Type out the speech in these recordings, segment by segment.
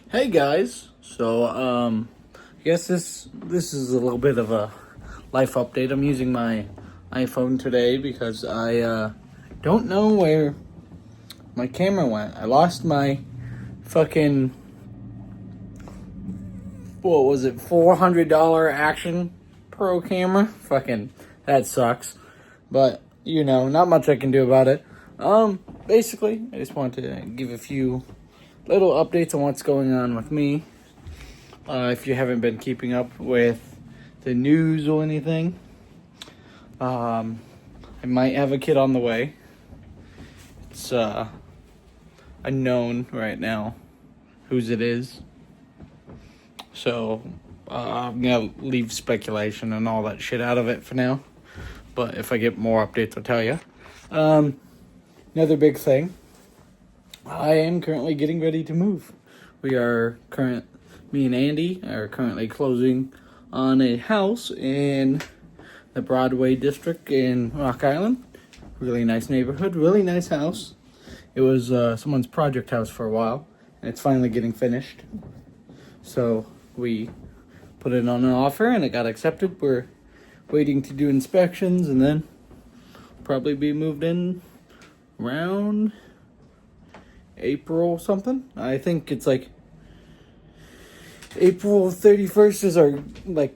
Hey guys, I guess this is a little bit of a life update. I'm using my iPhone today because I don't know where my camera went. I lost my fucking what was it, $400 Action Pro camera. Fucking that sucks, but not much I can do about it. Basically, I just want to give a few little updates on what's going on with me. If you haven't been keeping up with the news or anything, I might have a kid on the way. It's unknown right now whose it is. So I'm gonna leave speculation and all that shit out of it for now. But if I get more updates, I'll tell you. Another big thing. I am currently getting ready to move. Me and Andy are currently closing on a house in the Broadway district in Rock Island. Really nice neighborhood, really nice house. It was someone's project house for a while, and it's finally getting finished. So we put it on an offer, and it got accepted. We're waiting to do inspections, and then probably be moved in around April something. I think it's like April 31st is our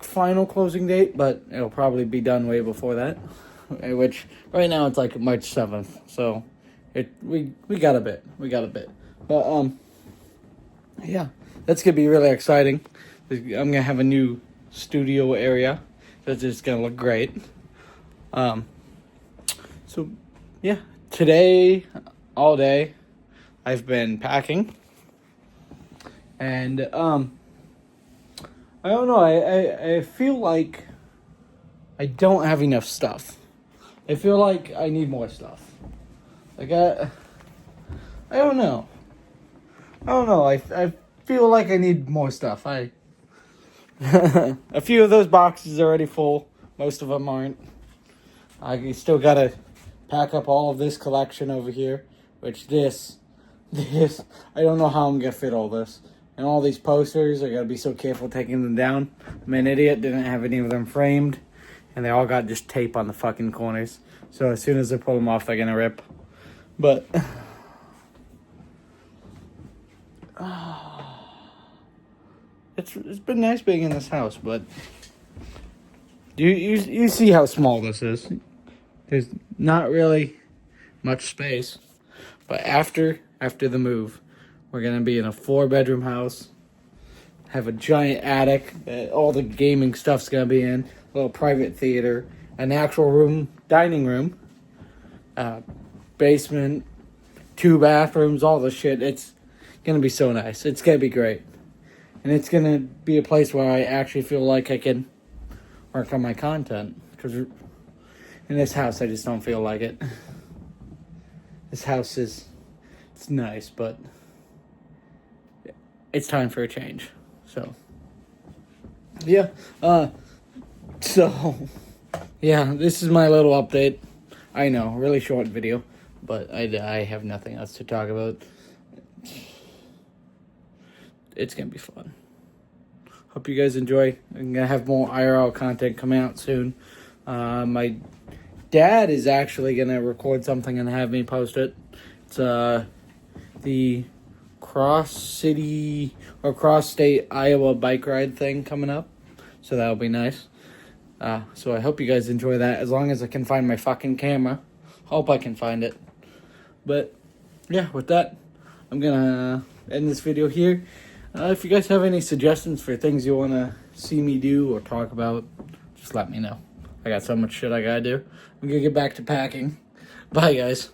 final closing date, but it'll probably be done way before that. Which right now it's like March 7th. So we got a bit. But yeah, that's gonna be really exciting. I'm gonna have a new studio area that's just gonna look great. So yeah, today all day I've been packing, and I don't know, I feel like I don't have enough stuff. I feel like I need more stuff. Like I don't know. I feel like I need more stuff. A few of those boxes are already full. Most of them aren't. I still gotta pack up all of this collection over here, which this, I don't know how I'm gonna fit all this. And all these posters, I gotta be so careful taking them down. I'm an idiot, didn't have any of them framed. And they all got just tape on the fucking corners. So as soon as I pull them off, they're gonna rip. But it's been nice being in this house, but you see how small this is. There's not really much space. But after the move, we're gonna be in a 4-bedroom house, have a giant attic that all the gaming stuff's gonna be in, a little private theater, an actual dining room, basement, 2 bathrooms, all the shit. It's gonna be so nice. It's gonna be great. And it's gonna be a place where I actually feel like I can work on my content. Because in this house, I just don't feel like it. This house it's nice, but it's time for a change. So, yeah. Yeah, this is my little update. I know, really short video, but I have nothing else to talk about. It's gonna be fun. Hope you guys enjoy. I'm gonna have more IRL content coming out soon. My dad is actually gonna record something and have me post it. It's the cross city or cross state Iowa bike ride thing coming up, so that'll be nice. So I hope you guys enjoy that, as long as I can find my fucking camera. Hope I can find it. But yeah, with that, I'm gonna end this video here. If you guys have any suggestions for things you want to see me do or talk about, just let me know. I got so much shit I gotta do. I'm gonna get back to packing. Bye, guys.